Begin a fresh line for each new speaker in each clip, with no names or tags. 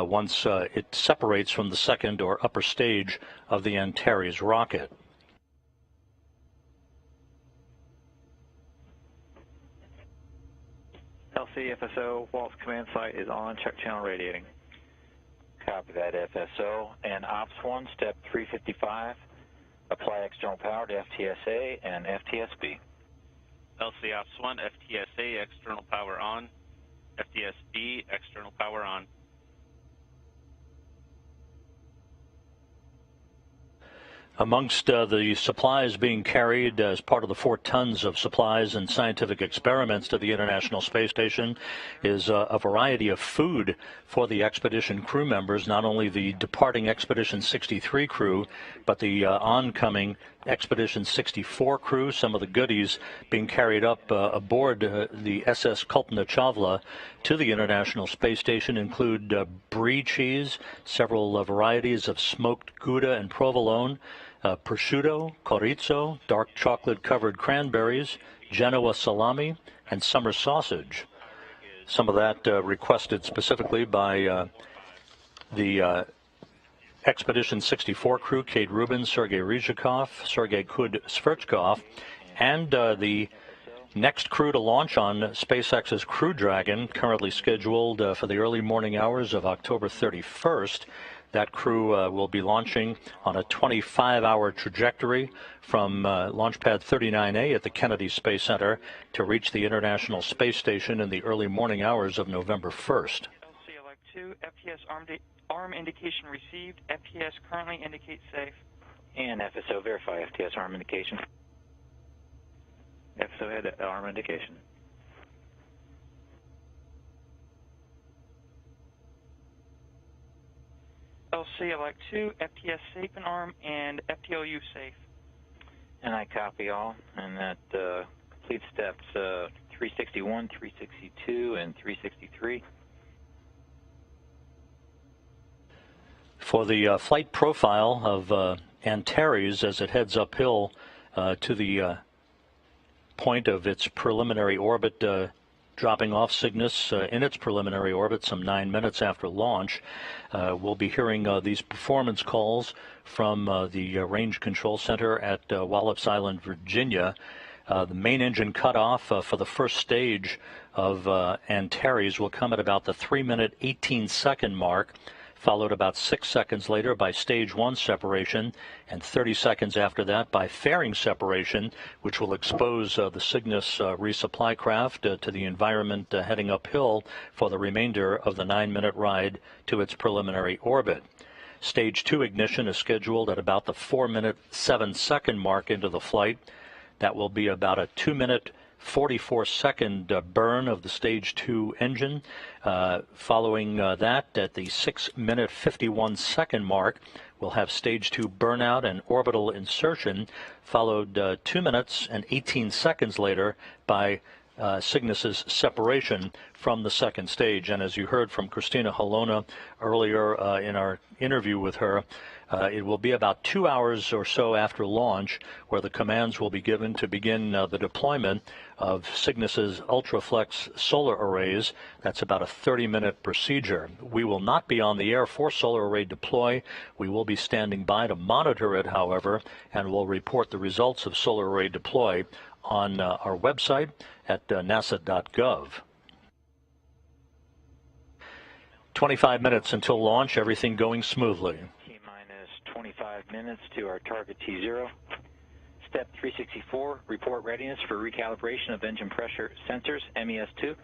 once it separates from the second or upper stage of the Antares rocket.
LC FSO, Walt's command site is on, check channel radiating.
Copy that, FSO. And Ops 1, step 355, apply external power to FTSA and FTSB.
LC Ops 1, FTSA, external power on. FTSB, external power on.
Amongst the supplies being carried as part of the 4 tons of supplies and scientific experiments to the International Space Station is a variety of food for the expedition crew members, not only the departing Expedition 63 crew, but the oncoming Expedition 64 crew. Some of the goodies being carried up aboard the SS Kalpana Chawla to the International Space Station include brie cheese, several varieties of smoked Gouda and provolone, prosciutto, chorizo, dark chocolate-covered cranberries, Genoa salami, and summer sausage. Some of that requested specifically by the Expedition 64 crew, Kate Rubin, Sergei Ryzhikov, Sergei Kud-Sverchkov, and the next crew to launch on SpaceX's Crew Dragon, currently scheduled for the early morning hours of October 31st. That crew will be launching on a 25-hour trajectory from Launch Pad 39A at the Kennedy Space Center to reach the International Space Station in the early morning hours of November 1st.
LC Elect 2, FTS arm indication received. FTS currently indicates safe.
And FSO, verify FTS arm indication.
FSO had arm indication.
LC Elect 2, FTS safe and arm, and FTLU safe.
And I copy all, and that completes steps 361, 362, and 363.
For the flight profile of Antares as it heads uphill to the point of its preliminary orbit, dropping off Cygnus in its preliminary orbit some 9 minutes after launch. We'll be hearing these performance calls from the Range Control Center at Wallops Island, Virginia. The main engine cutoff for the first stage of Antares will come at about the 3-minute 18-second mark, followed about 6 seconds later by stage 1 separation, and 30 seconds after that by fairing separation, which will expose the Cygnus resupply craft to the environment heading uphill for the remainder of the 9-minute ride to its preliminary orbit. Stage 2 ignition is scheduled at about the 4-minute 7-second mark into the flight. That will be about a 2-minute 44-second burn of the Stage 2 engine. Following that, at the 6-minute 51-second mark, we'll have Stage 2 burnout and orbital insertion, followed 2 minutes and 18 seconds later by Cygnus's separation from the second stage. And as you heard from Christina Halona earlier in our interview with her, it will be about 2 hours or so after launch where the commands will be given to begin the deployment of Cygnus's Ultraflex solar arrays. That's about a 30-minute procedure. We will not be on the air for solar array deploy. We will be standing by to monitor it, however, and will report the results of solar array deploy on our website at nasa.gov. 25 minutes until launch, everything going smoothly.
T-minus 25 minutes to our target T0. Step 364, report readiness for recalibration of engine pressure sensors, MES2.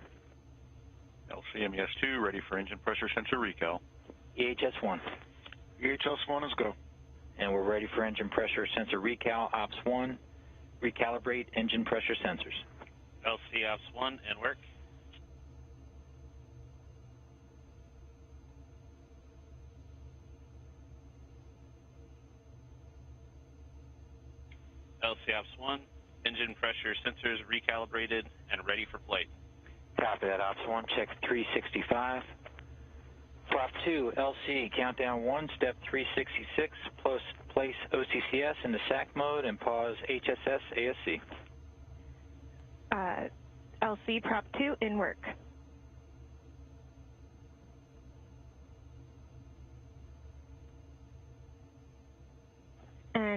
LC MES2, ready for engine pressure sensor recal.
EHS1.
EHS1 is go.
And we're ready for engine pressure sensor recal, Ops 1. Recalibrate engine pressure sensors.
LC Ops 1 and work. LC Ops 1, engine pressure sensors recalibrated and ready for flight.
Copy that, Ops 1. Check 365. Prop 2, LC, countdown 1, step 366, place OCCS into SAC mode and pause HSS ASC.
LC Prop 2 in work.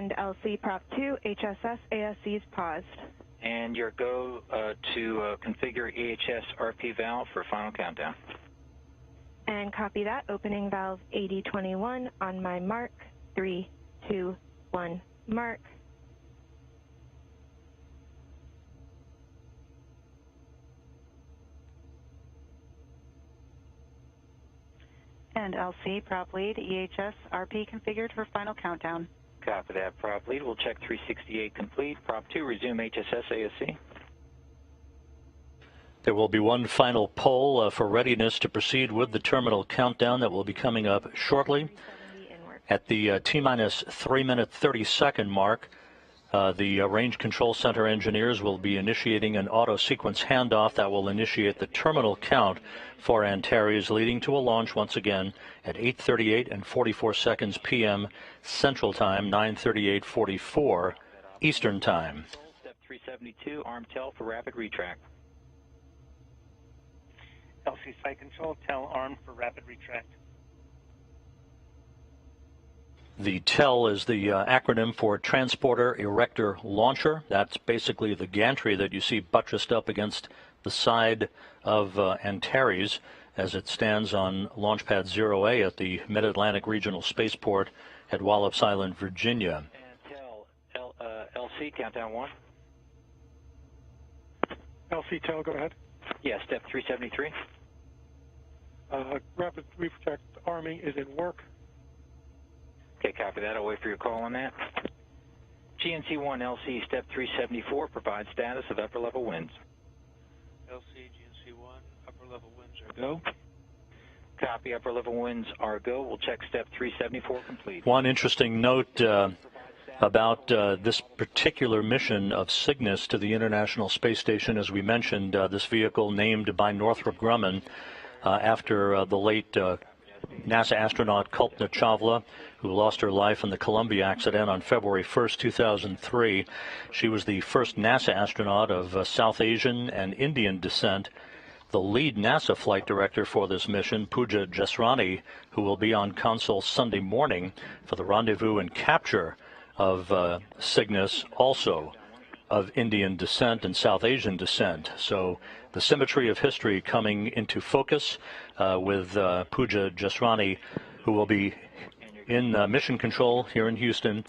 And LC Prop 2, HSS ASCs paused.
And your go to configure EHS RP valve for final countdown.
And copy that, opening valve 8021 on my mark. 3, 2, 1, mark.
And LC, prop lead, EHS, RP configured for final countdown.
Copy that, prop lead. We'll check 368 complete. Prop 2, resume HSS ASC.
There will be one final poll for readiness to proceed with the terminal countdown that will be coming up shortly. At the T-minus 3-minute 30-second mark, the Range Control Center engineers will be initiating an auto-sequence handoff that will initiate the terminal count for Antares, leading to a launch once again at 8:38 and 44 seconds p.m. Central Time, 9:38:44 Eastern Time.
Step 372, arm tel for rapid retract.
LC Site Control, tel arm for rapid retract.
The TEL is the acronym for Transporter Erector Launcher. That's basically the gantry that you see buttressed up against the side of Antares as it stands on Launchpad 0A at the Mid-Atlantic Regional Spaceport at Wallops Island, Virginia.
And tel, LC, countdown 1.
LC tel, go ahead.
Yeah, step 373.
Rapid retract arming is in work.
Okay, copy that. I'll wait for your call on that. GNC-1 LC, step 374, provide status of upper level winds.
LC, GNC-1, upper level winds are go.
Copy, upper level winds are go. We'll check step 374 complete.
One interesting note about this particular mission of Cygnus to the International Space Station, as we mentioned, this vehicle named by Northrop Grumman after the late NASA astronaut Kalpana Chawla, who lost her life in the Columbia accident on February 1st, 2003. She was the first NASA astronaut of South Asian and Indian descent. The lead NASA flight director for this mission, Pooja Jesrani, who will be on console Sunday morning for the rendezvous and capture of Cygnus, also of Indian descent and South Asian descent. So the symmetry of history coming into focus with Pooja Jesrani, who will be in mission control here in Houston.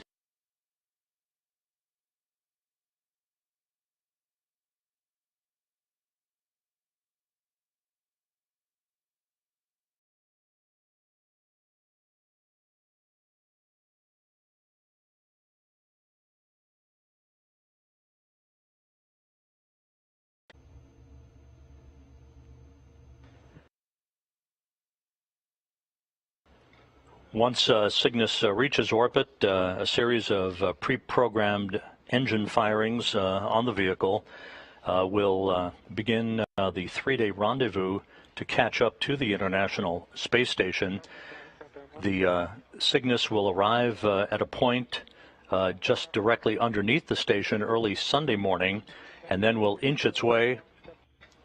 Once Cygnus reaches orbit, a series of pre-programmed engine firings on the vehicle will begin the 3-day rendezvous to catch up to the International Space Station. The Cygnus will arrive at a point just directly underneath the station early Sunday morning, and then will inch its way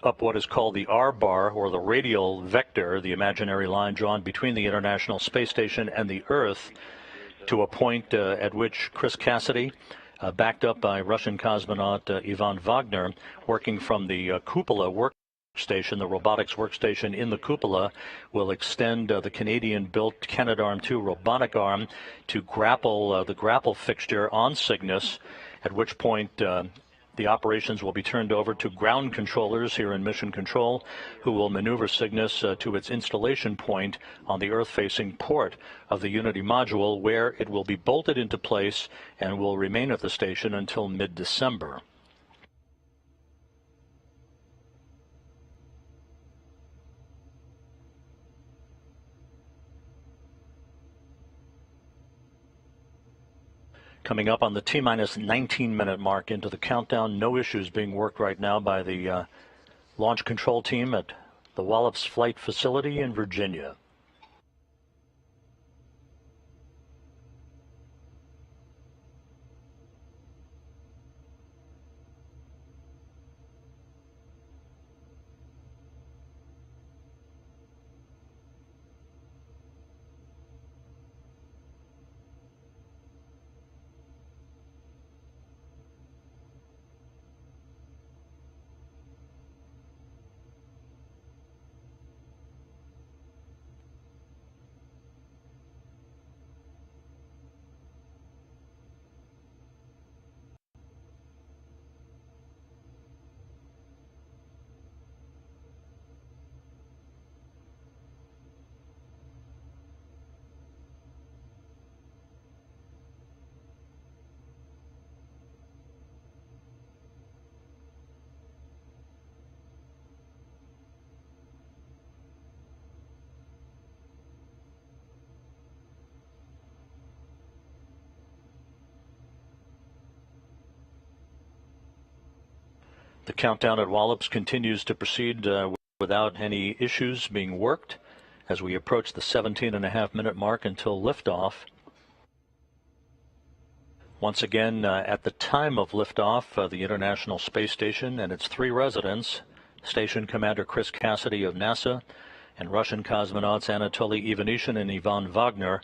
up what is called the R-bar, or the radial vector, the imaginary line drawn between the International Space Station and the Earth, to a point at which Chris Cassidy, backed up by Russian cosmonaut Ivan Wagner, working from the cupola workstation, the robotics workstation in the cupola, will extend the Canadian-built Canadarm2 robotic arm to grapple the grapple fixture on Cygnus, at which point the operations will be turned over to ground controllers here in Mission Control, who will maneuver Cygnus to its installation point on the Earth-facing port of the Unity module, where it will be bolted into place and will remain at the station until mid-December. Coming up on the T-minus 19-minute mark into the countdown, no issues being worked right now by the launch control team at the Wallops Flight Facility in Virginia. The countdown at Wallops continues to proceed without any issues being worked as we approach the 17.5-minute mark until liftoff. Once again, at the time of liftoff, the International Space Station and its 3 residents, Station Commander Chris Cassidy of NASA and Russian cosmonauts Anatoly Ivanishin and Ivan Wagner,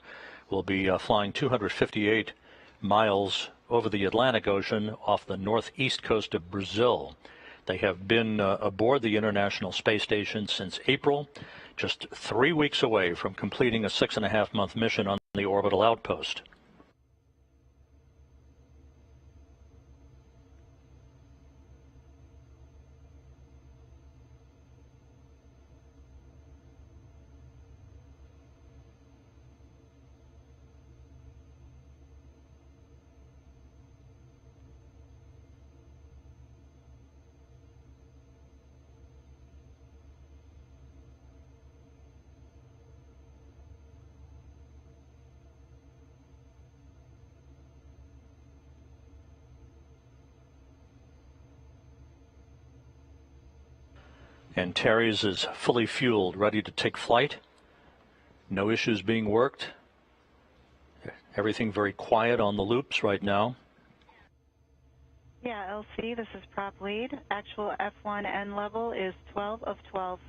will be flying 258 miles over the Atlantic Ocean off the northeast coast of Brazil. They have been aboard the International Space Station since April, just 3 weeks away from completing a 6.5-month mission on the orbital outpost. Antares is fully fueled, ready to take flight. No issues being worked. Everything very quiet on the loops right now.
Yeah, LC, this is prop lead. Actual F1N level is 12 of 12.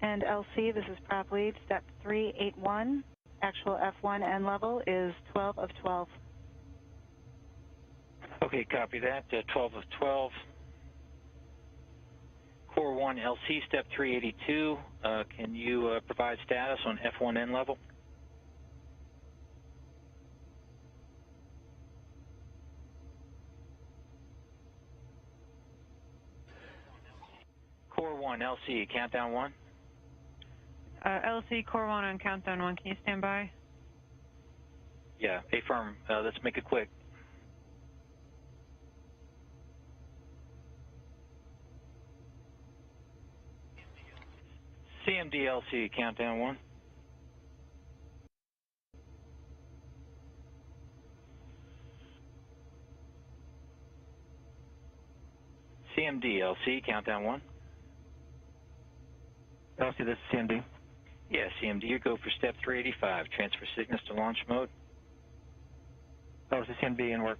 And LC, this is prop lead, step 381. Actual F1N level is 12 of 12.
Okay, copy that. 12 of 12. Core 1 LC, step 382. Can you provide status on F1N level? Core 1 LC, countdown 1.
LC Core 1 on countdown 1. Can you stand by?
Yeah, affirm. Let's make it quick. CMDLC, countdown 1. CMDLC, countdown 1.
LC, this is CMD.
Yeah, CMD, you go for step 385. Transfer signals to launch mode.
LC, CMD in work.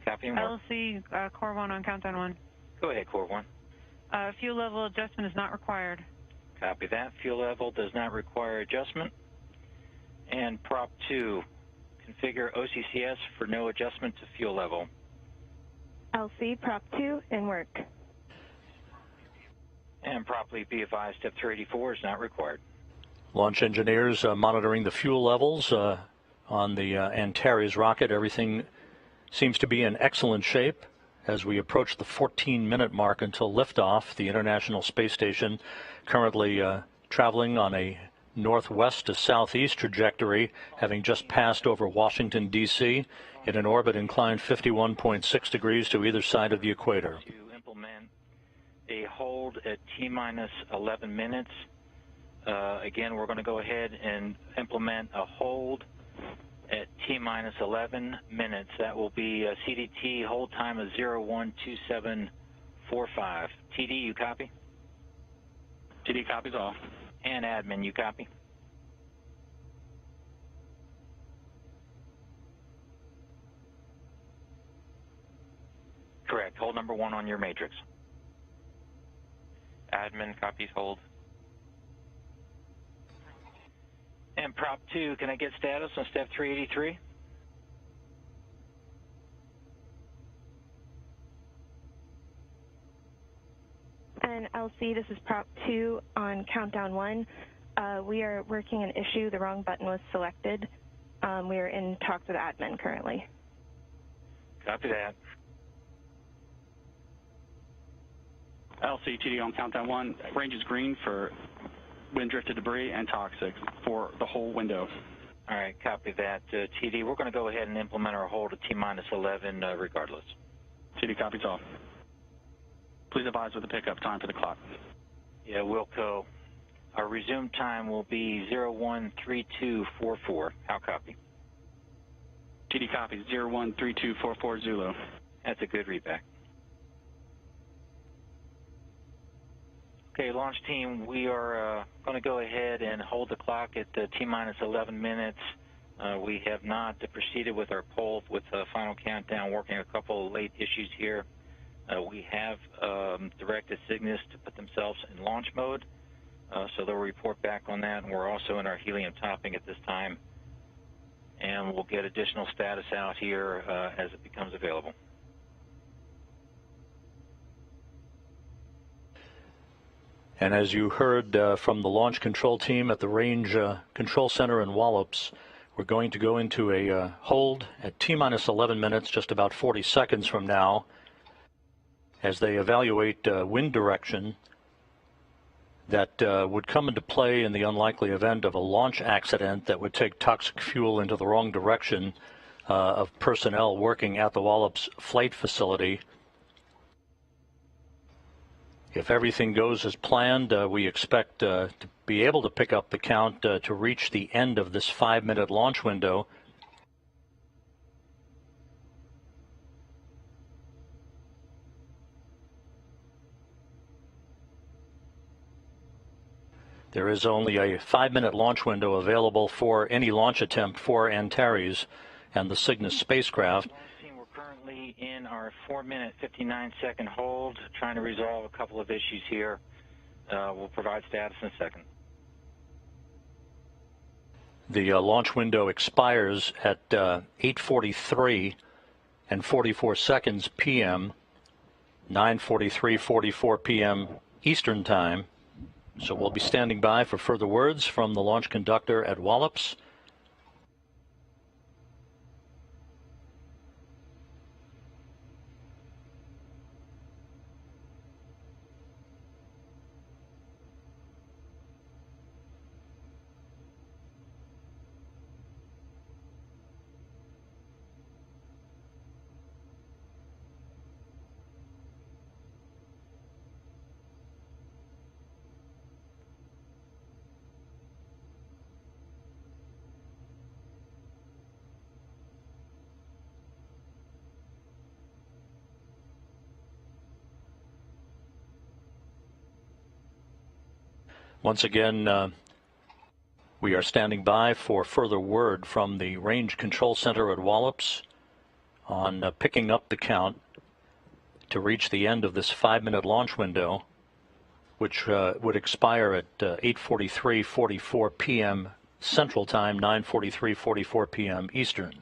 Copy and work.
LC Core 1 on countdown 1.
Go ahead, Core 1.
Fuel level adjustment is not required.
Copy that. Fuel level does not require adjustment. And prop 2, configure OCCS for no adjustment to fuel level.
LC prop 2 in work.
And properly be advised, step 384 is not required.
Launch engineers monitoring the fuel levels on the Antares rocket. Everything seems to be in excellent shape as we approach the 14-minute mark until liftoff. The International Space Station currently traveling on a northwest to southeast trajectory, having just passed over Washington, D.C., in an orbit inclined 51.6 degrees to either side of the equator.
To implement a hold at T-minus 11 minutes. Again, we're going to go ahead and implement a hold at T-minus 11 minutes. That will be a CDT hold time of 012745. TD, you copy?
TD copies all.
And admin, you copy? Correct. Hold number 1 on your matrix.
Admin copies hold.
And prop 2, can I get status on step 383?
And LC, this is prop 2 on countdown 1. We are working an issue. The wrong button was selected. We are in talks with admin currently.
Copy that.
LC, TD on countdown 1. Range is green for wind drifted debris and toxic for the whole window.
All right, copy that. TD, we're going to go ahead and implement our hold at T-minus 11 regardless.
TD copies all. Please advise with the pickup time for the clock.
Yeah, Wilco. Our resume time will be 013244. How copy?
TD copies 013244 Zulu.
That's a good readback. Okay, launch team, we are going to go ahead and hold the clock at T-minus 11 minutes. We have not proceeded with our poll with final countdown, working a couple of late issues here. We have directed Cygnus to put themselves in launch mode, so they'll report back on that, and we're also in our helium topping at this time. And we'll get additional status out here as it becomes available.
And as you heard from the launch control team at the Range Control Center in Wallops, we're going to go into a hold at T-minus 11 minutes, just about 40 seconds from now, as they evaluate wind direction that would come into play in the unlikely event of a launch accident that would take toxic fuel into the wrong direction of personnel working at the Wallops flight facility. If everything goes as planned, we expect to be able to pick up the count to reach the end of this 5-minute launch window. There is only a 5-minute launch window available for any launch attempt for Antares and the Cygnus spacecraft.
We're currently in our 4-minute, 59-second hold, trying to resolve a couple of issues here. We'll provide status in a second.
The launch window expires at 8:43 and 44 seconds p.m., 9:43:44 p.m. Eastern Time. So we'll be standing by for further words from the launch conductor at Wallops. Once again, we are standing by for further word from the Range Control Center at Wallops on picking up the count to reach the end of this 5-minute launch window, which would expire at 8:43:44 p.m. Central Time, 9:43:44 p.m. Eastern.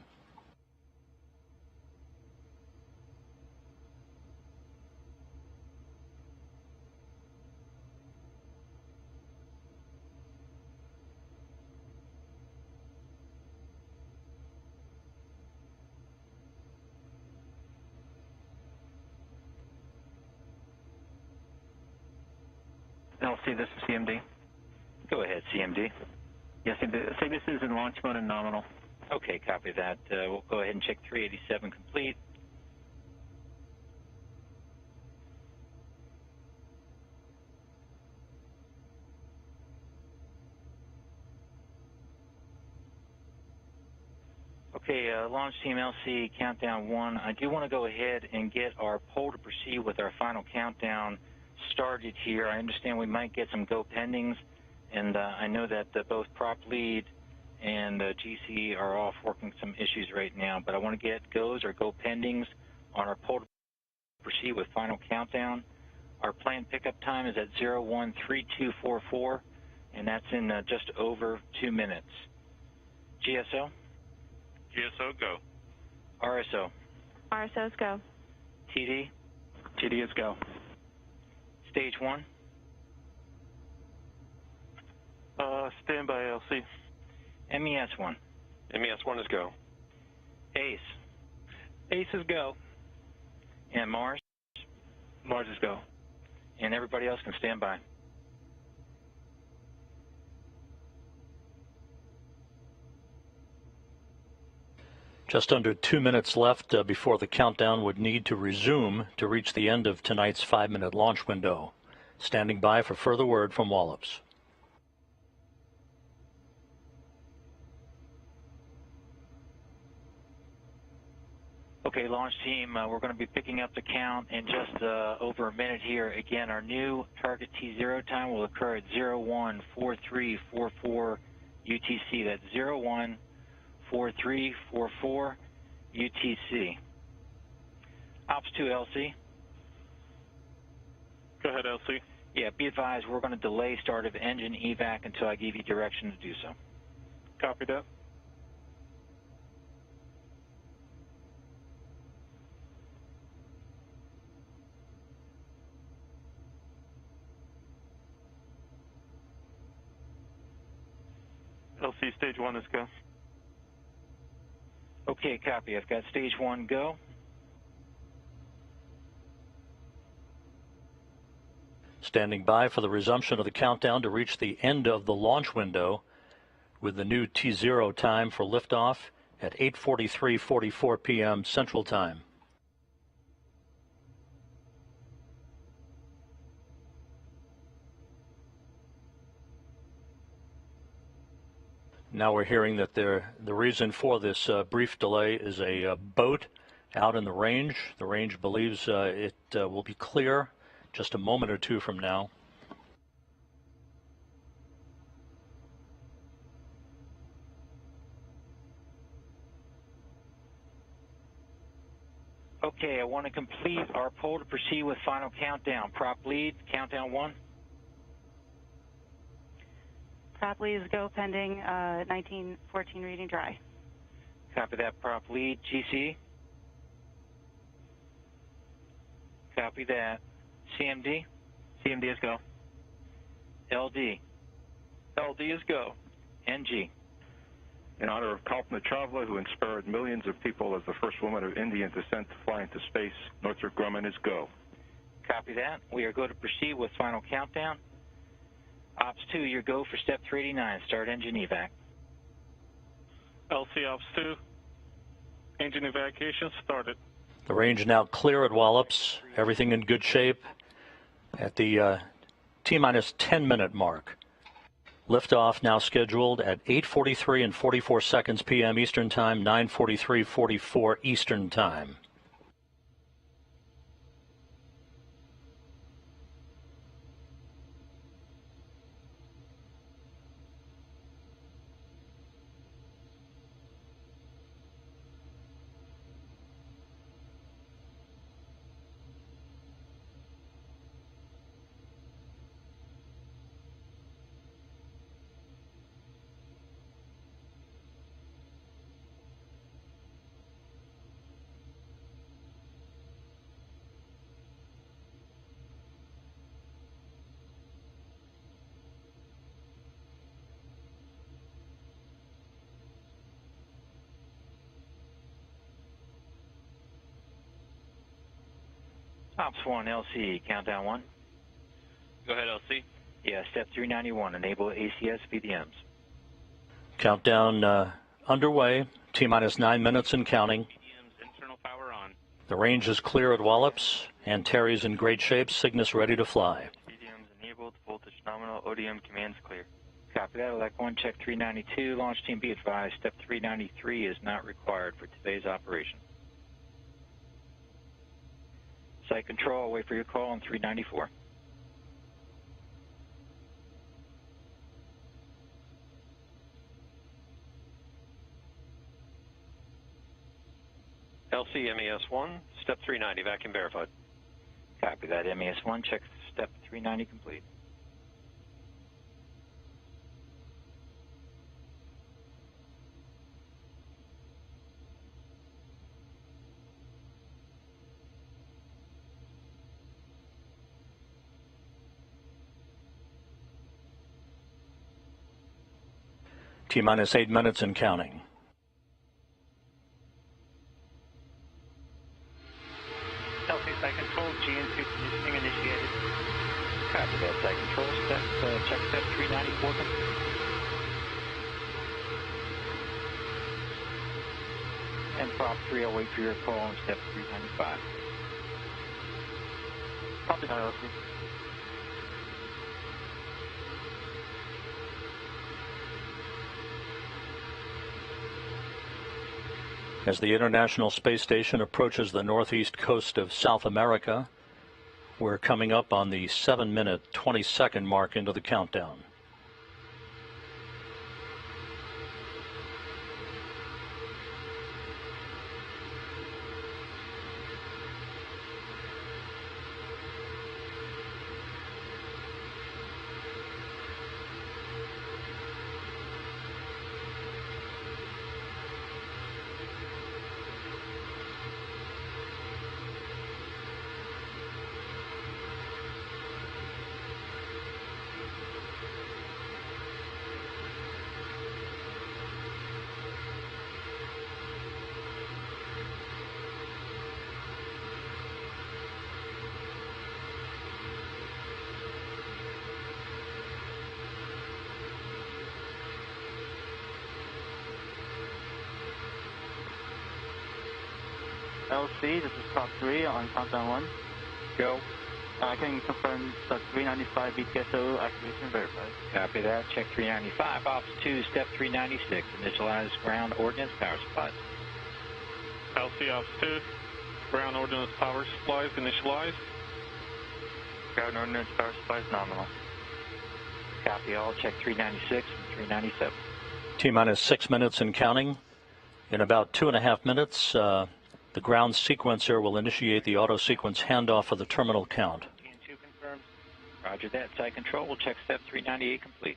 LC, this is CMD.
Go ahead, CMD.
Yes, Cygnus is in launch mode and nominal.
Okay, copy that. We'll go ahead and check 387 complete. Okay, launch team LC, countdown 1. I do want to go ahead and get our poll to proceed with our final countdown started here. I understand we might get some go pendings, and I know that both prop lead and GC are off working some issues right now, but I want to get goes or go pendings on our poll to proceed with final countdown. Our planned pickup time is at 013244, and that's in just over 2 minutes. GSO?
GSO, go.
RSO?
RSO's go.
TD?
TD is go.
Stage 1?
Stand by LC.
MES1?
MES1 is go.
ACE?
ACE is go.
And Mars?
Mars is go.
And everybody else can stand by.
Just under 2 minutes left before the countdown would need to resume to reach the end of tonight's 5-minute launch window. Standing by for further word from Wallops.
Okay, launch team, we're going to be picking up the count in just over a minute here. Again, our new target T0 time will occur at 014344 UTC. That's 014344 UTC. Ops 2 LC.
Go ahead, LC.
Yeah, be advised, we're going to delay start of engine evac until I give you direction to do so.
Copy that. LC, stage 1 is go.
Okay, copy. I've got stage 1 go.
Standing by for the resumption of the countdown to reach the end of the launch window with the new T0 time for liftoff at 8:43:44 p.m. Central Time. Now we're hearing that the reason for this brief delay is a boat out in the range. The range believes it will be clear just a moment or two from now.
Okay, I want to complete our poll to proceed with final countdown. Prop lead, countdown 1.
Prop lead is go pending 1914 reading dry.
Copy that, prop lead. GC. Copy that. CMD.
CMD is go.
LD.
LD is go.
NG.
In honor of Kalpana Chawla, who inspired millions of people as the first woman of Indian descent to fly into space, Northrop Grumman is go.
Copy that. We are going to proceed with final countdown. Ops 2, your go for step 389. Start engine evac.
LC Ops 2, engine evacuation started.
The range now clear at Wallops. Everything in good shape at the T-minus 10-minute mark. Liftoff now scheduled at 8:43 and 44 seconds p.m. Eastern Time, 9:43:44 Eastern Time.
Ops 1, LC, countdown 1.
Go ahead, LC.
Yeah, step 391, enable ACS VDMs.
Countdown underway. T-minus 9 minutes and counting.
VDMs internal power on.
The range is clear at Wallops. Antares in great shape. Cygnus ready to fly.
VDMs enabled, voltage nominal, ODM commands clear.
Copy that. Elect 1, check 392. Launch team, be advised, step 393 is not required for today's operation. Site control, wait for your call on 394.
LC MES1, step 390, vacuum verified.
Copy that, MES1, check step 390 complete.
T-minus 8 minutes and counting.
LC site control, GN2 conditioning initiated.
Prop 3, I'll wait for your call on step 395.
Copy that, LC.
As the International Space Station approaches the northeast coast of South America, we're coming up on the 7-minute, 20-second mark into the countdown.
LC, this is Prop 3 on countdown 1.
Go.
I can confirm the 395 BTSO activation verified.
Copy that. Check 395. Ops 2, step 396. Initialize ground ordnance power supplies.
LC Ops 2, ground ordnance power supplies initialized.
Ground ordnance power supplies nominal.
Copy all. Check 396 and 397.
T-minus 6 minutes and counting. In about 2.5 minutes, the ground sequencer will initiate the auto-sequence handoff for the terminal count.
TN2 confirmed. Roger that. Site control will check step 398 complete.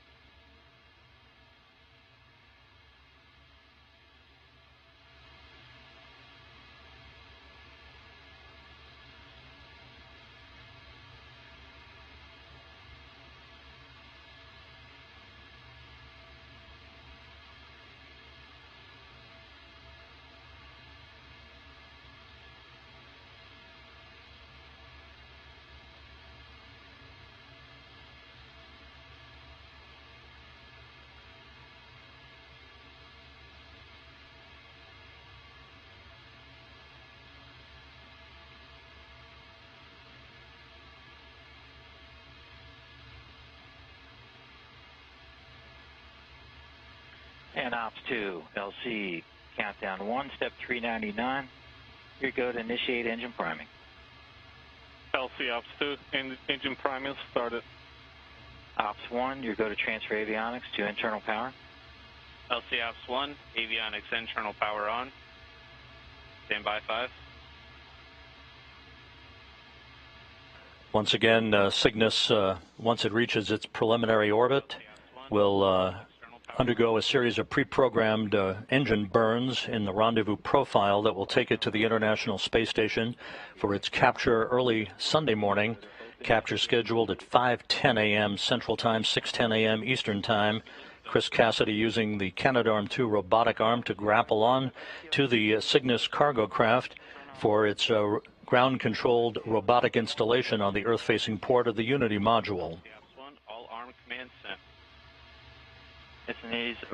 And Ops 2, LC, countdown 1, step 399. You're go to initiate engine priming.
LC Ops 2, engine priming started.
Ops 1, you go to transfer avionics to internal power.
LC Ops 1, avionics internal power on. Standby 5.
Once again, Cygnus, once it reaches its preliminary orbit, will undergo a series of pre-programmed engine burns in the rendezvous profile that will take it to the International Space Station for its capture early Sunday morning. Capture scheduled at 5:10 a.m. Central Time, 6:10 a.m. Eastern Time. Chris Cassidy using the Canadarm2 robotic arm to grapple on to the Cygnus cargo craft for its ground-controlled robotic installation on the Earth-facing port of the Unity module.
All arm commands sent.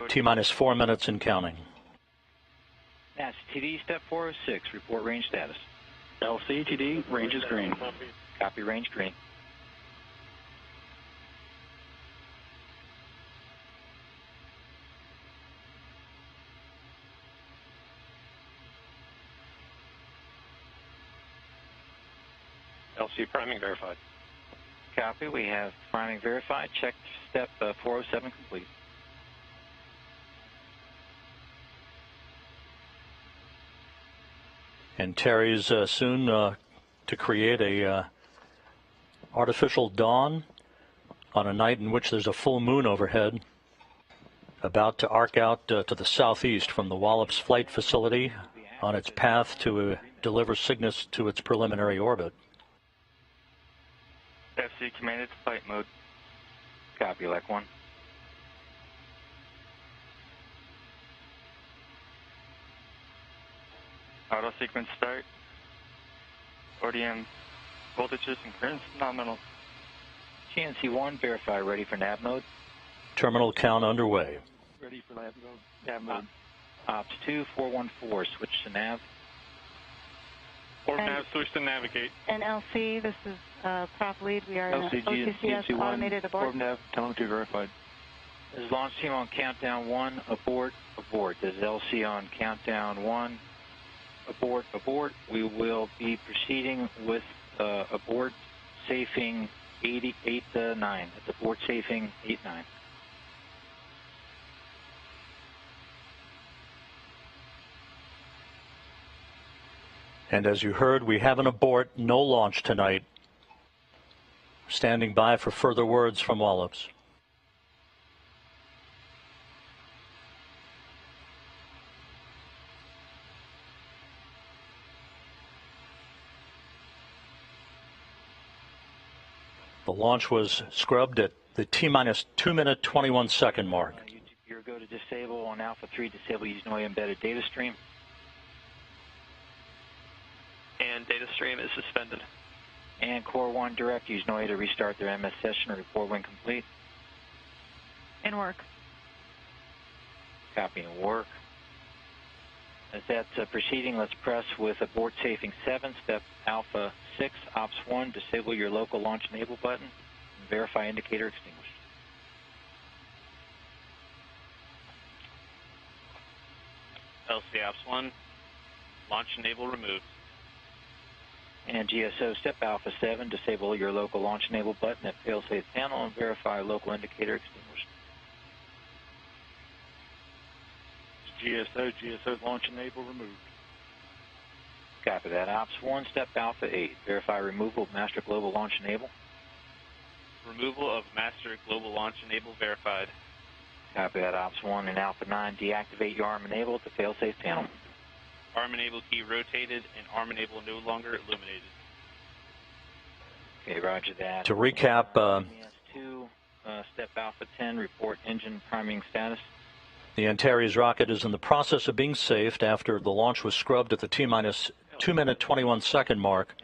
T-minus 4 minutes and counting.
NASA TD, step 406, report range status.
LC TD, range is green.
Copy, range green.
LC priming verified.
Copy, we have priming verified. Check step 407 complete.
And Terry's soon to create a artificial dawn on a night in which there's a full moon overhead, about to arc out to the southeast from the Wallops Flight Facility on its path to deliver Cygnus to its preliminary orbit.
FC commanded to flight mode.
Copy, LEC 1.
Auto sequence start. ODM voltages and currents nominal.
GNC 1, verify ready for nav mode.
Terminal count underway.
Ready for nav mode.
Ops 2, 414, switch to nav.
Nav, switch to navigate.
And LC, this is prop lead. We are in
LC,
OTCS automated abort.
Nav, telemetry verified.
This is launch team on countdown 1, abort, abort. This is LC on countdown 1, abort, abort. We will be proceeding with abort safing 8-9. It's abort safing 8-9.
And as you heard, we have an abort, no launch tonight. Standing by for further words from Wallops. The launch was scrubbed at the T-minus 2-minute 21-second mark.
You're go to disable on Alpha 3, disable using no embedded data stream.
And data stream is suspended.
And Core 1 direct, use NOIA to restart their MS session or report when complete.
In work.
Copy and work. As that's proceeding, let's press with abort safing 7, step Alpha 6, Ops 1, disable your local launch enable button, and verify indicator extinguished.
LC Ops 1, launch enable removed.
And GSO, step Alpha 7, disable your local launch enable button at failsafe panel and verify local indicator extinguished.
GSO launch enable removed.
Copy that. Ops 1, step Alpha 8, verify removal of master global launch enable.
Removal of master global launch enable verified.
Copy that. Ops 1 and Alpha 9, deactivate your ARM enable at the failsafe panel.
ARM enable key rotated and ARM enable no longer illuminated.
Okay, roger that.
To recap,
MES2, step Alpha 10, report engine priming status.
the Antares rocket is in the process of being safed after the launch was scrubbed at the T-minus 2-minute 21-second mark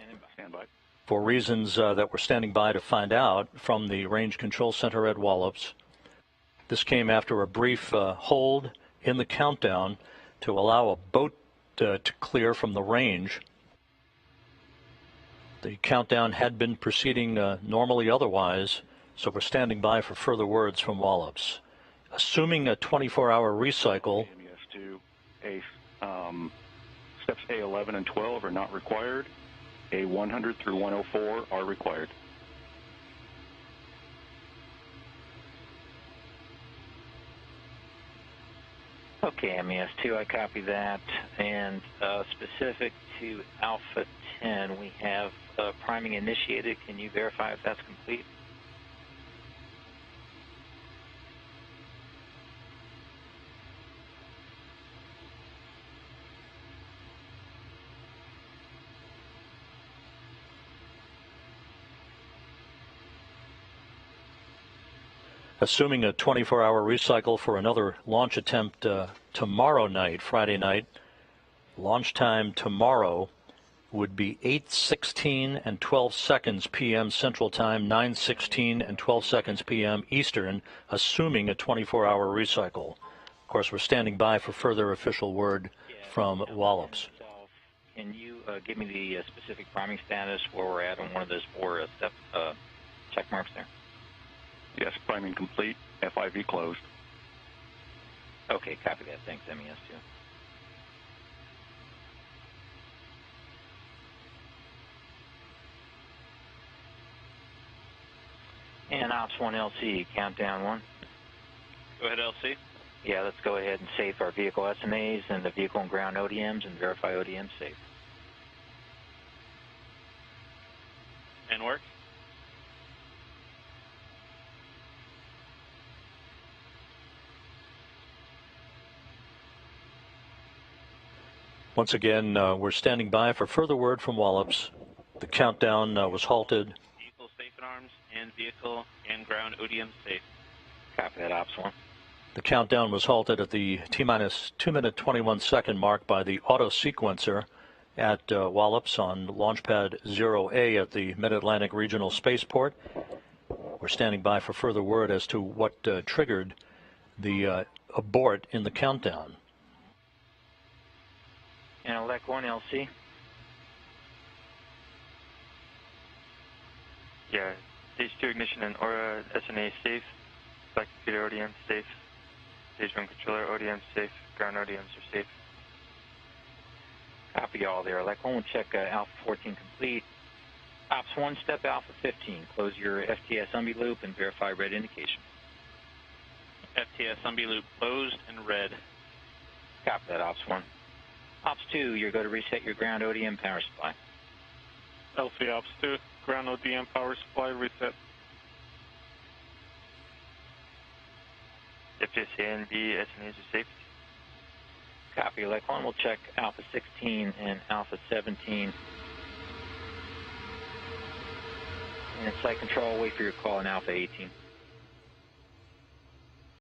for reasons that we're standing by to find out from the Range Control Center at Wallops. This came after a brief hold in the countdown to allow a boat to clear from the range. The countdown had been proceeding normally otherwise, so we're standing by for further words from Wallops. Assuming a 24-hour recycle.
Steps A11 and 12 are not required. A100 through 104 are required.
Okay, MES2, I copy that. And specific to Alpha 10, we have priming initiated. Can you verify if that's complete?
Assuming a 24-hour recycle for another launch attempt tomorrow night, Friday night. Launch time tomorrow would be 8:16 and 12 seconds p.m. Central Time, 9:16 and 12 seconds p.m. Eastern, assuming a 24-hour recycle. Of course, we're standing by for further official word from Wallops.
Can you give me the specific priming status where we're at on one of those 4 step check marks there?
Yes, priming complete, FIV closed.
Okay, copy that. Thanks, MES2. And Ops 1 LC, countdown 1.
Go ahead, LC.
Yeah, let's go ahead and safe our vehicle SMAs and the vehicle and ground ODMs and verify ODM safe.
And work.
Once again, we're standing by for further word from Wallops. The countdown was halted.
Vehicle safe and arms and vehicle and ground ODM safe.
Copy that, Ops 1.
The countdown was halted at the T-minus 2-minute 21-second mark by the auto sequencer at Wallops on Launchpad 0A at the Mid-Atlantic Regional Spaceport. We're standing by for further word as to what triggered the abort in the countdown.
And elect 1 LC.
Yeah, stage 2 ignition and Aura SNA safe. Flight computer ODM safe. Stage 1 controller ODM safe. Ground ODMs are safe.
Copy all there. Elect 1 will check Alpha 14 complete. Ops 1, step Alpha 15. Close your FTS umbi loop and verify red indication.
FTS umbi loop closed and red.
Copy that, Ops 1. Ops 2, you're going to reset your ground ODM power supply.
LC Ops 2, ground ODM power supply reset.
FTS A and B SNAs are safe.
Copy. Elect 1 will check Alpha 16 and Alpha 17. And site control, wait for your call on Alpha 18.